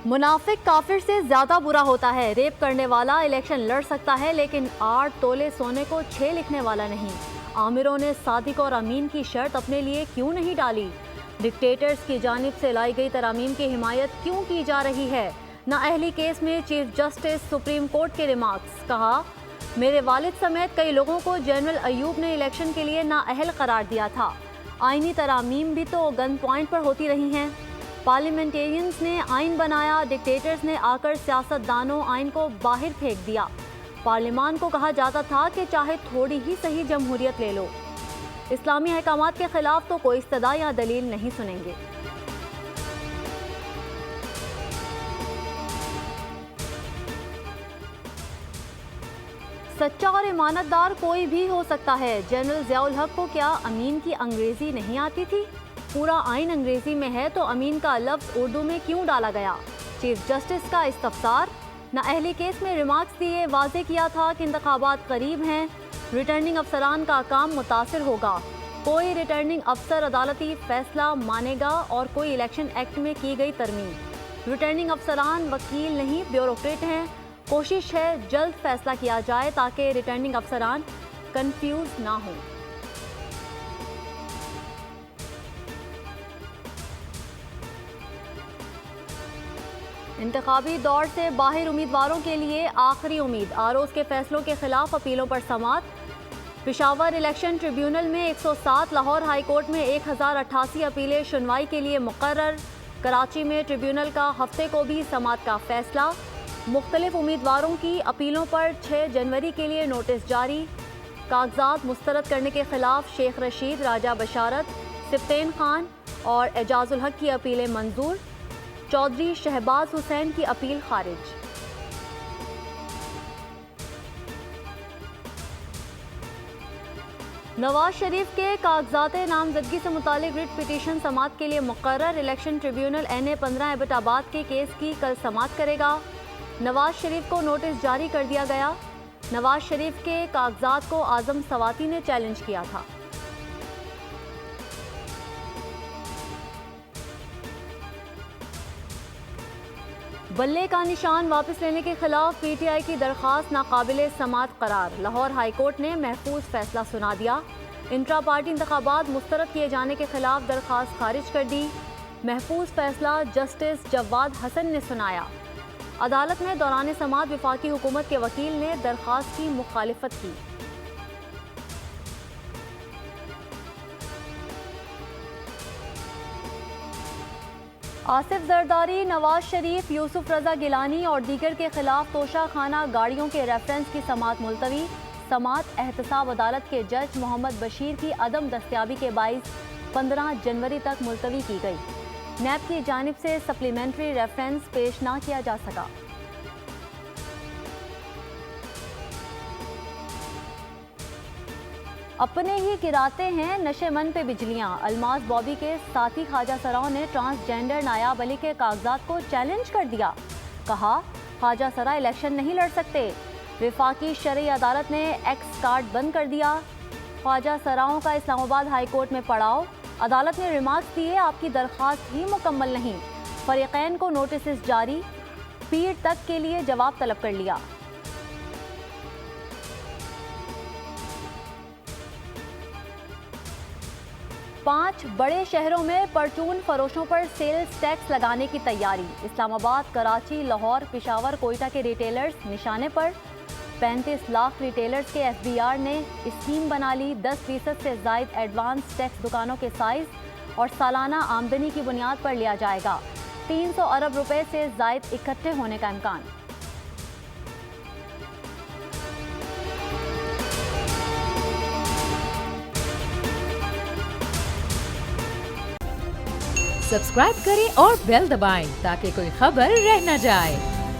मुनाफिक काफिर से ज्यादा बुरा होता है। रेप करने वाला इलेक्शन लड़ सकता है लेकिन 8 तोले सोने को 6 लिखने वाला नहीं। आमिरों ने सादिक और अमीन की शर्त अपने लिए क्यों नहीं डाली? डिक्टेटर्स की जानिब से लाई गई तरमीम की हिमायत क्यों की जा रही है? नाअहली केस में चीफ जस्टिस सुप्रीम कोर्ट के रिमार्क्स। कहा, मेरे वालिद समेत कई लोगों को जनरल अयूब ने इलेक्शन के लिए नाअहल करार दिया था। आईनी तरमीम भी तो गन पॉइंट पर होती रही हैं। पार्लियामेंटेरियंस ने आइन बनाया, डिक्टेटर्स ने आकर सियासतदानों आइन को बाहर फेंक दिया। पार्लियामान को कहा जाता था कि चाहे थोड़ी ही सही जमहूरियत ले लो। इस्लामी अहकामात के खिलाफ तो कोई इस्तदा या दलील नहीं सुनेंगे। सच्चा और ईमानतदार कोई भी हो सकता है। जनरल ज़ियाउल हक को क्या अमीन की अंग्रेजी नहीं आती थी? पूरा आइन अंग्रेजी में है तो अमीन का लफ्ज़ उर्दू में क्यों डाला गया? चीफ जस्टिस का इस्तफसार। नाअहली केस में रिमार्क्स दिए, वाज़ेह किया था कि इंतखाबात करीब हैं, रिटर्निंग अफसरान का काम मुतासिर होगा। कोई रिटर्निंग अफसर अदालती फैसला मानेगा और कोई इलेक्शन एक्ट में की गई तरमीम। रिटर्निंग अफसरान वकील नहीं, ब्यूरोक्रेट हैं। कोशिश है जल्द फैसला किया जाए ताकि रिटर्निंग अफसरान कंफ्यूज ना हो। इंतखाबी दौर से बाहर उम्मीदवारों के लिए आखिरी उम्मीद। आरोज के फैसलों के खिलाफ अपीलों पर समाअत। पेशावर इलेक्शन ट्रिब्यूनल में 107, लाहौर हाई कोर्ट में 1088 अपीलें सुनवाई के लिए मुकर्रर। कराची में ट्रिब्यूनल का हफ्ते को भी समाअत का फैसला। मुख्तलिफ उम्मीदवारों की अपीलों पर 6 जनवरी के लिए नोटिस जारी। कागजात मुस्तरद करने के खिलाफ शेख रशीद, राजा बशारत, सिफ्तेन खान और एजाजुल हक की अपीलें मंजूर। चौधरी शहबाज हुसैन की अपील खारिज। नवाज शरीफ के कागजात नामजदगी से मुतालिक रिट पिटीशन समाअत के लिए मुकर्रर। इलेक्शन ट्रिब्यूनल NA-15 एबटाबाद के केस की कल समाअत करेगा। नवाज शरीफ को नोटिस जारी कर दिया गया। नवाज शरीफ के कागजात को आजम सवाती ने चैलेंज किया था। बल्ले का निशान वापस लेने के खिलाफ PTI की दरख्वास्त नाकाबिले समाअत करार। लाहौर हाई कोर्ट ने महफूज फैसला सुना दिया। इंट्रा पार्टी इंतखाबात मुस्तरद किए जाने के खिलाफ दरख्वास्त खारिज कर दी। महफूज फैसला जस्टिस जवाद हसन ने सुनाया। अदालत में दौरान समाअत वफाकी हुकूमत के वकील ने दरख्वास्त की मुखालिफत की। आसिफ जरदारी, नवाज शरीफ, यूसुफ रजा गिलानी और दीगर के खिलाफ तोशाखाना गाड़ियों के रेफरेंस की समाअत मुलतवी। समाअत एहतसाब अदालत के जज मोहम्मद बशीर की अदम दस्तयाबी के बाइस 15 जनवरी तक मुलतवी की गई। नैब की जानिब से सप्लीमेंट्री रेफरेंस पेश ना किया जा सका। अपने ही गिराते हैं नशेमन पे बिजलियां। अलमास बॉबी के साथी ख्वाजा सराओं ने ट्रांसजेंडर नायाब अली के कागजात को चैलेंज कर दिया। कहा, ख्वाजा सरा इलेक्शन नहीं लड़ सकते। वफाकी शरई अदालत ने एक्स कार्ड बंद कर दिया। ख्वाजा सराओं का इस्लामाबाद हाई कोर्ट में पड़ाव। अदालत ने रिमार्क्स दिए, आपकी दरख्वास्त ही मुकम्मल नहीं। फरीकैन को नोटिस जारी। पीर तक के लिए जवाब तलब कर लिया। पांच बड़े शहरों में परचून फरोशों पर सेल्स टैक्स लगाने की तैयारी। इस्लामाबाद, कराची, लाहौर, पेशावर, कोयटा के रिटेलर्स निशाने पर। 35 लाख रिटेलर्स के FBR ने स्कीम बना ली। 10% से ज़ायद एडवांस टैक्स दुकानों के साइज और सालाना आमदनी की बुनियाद पर लिया जाएगा। 300 अरब रुपए से ज़ायद इकट्ठे होने का इम्कान। सब्सक्राइब करें और बेल दबाएं ताकि कोई खबर रह न जाए।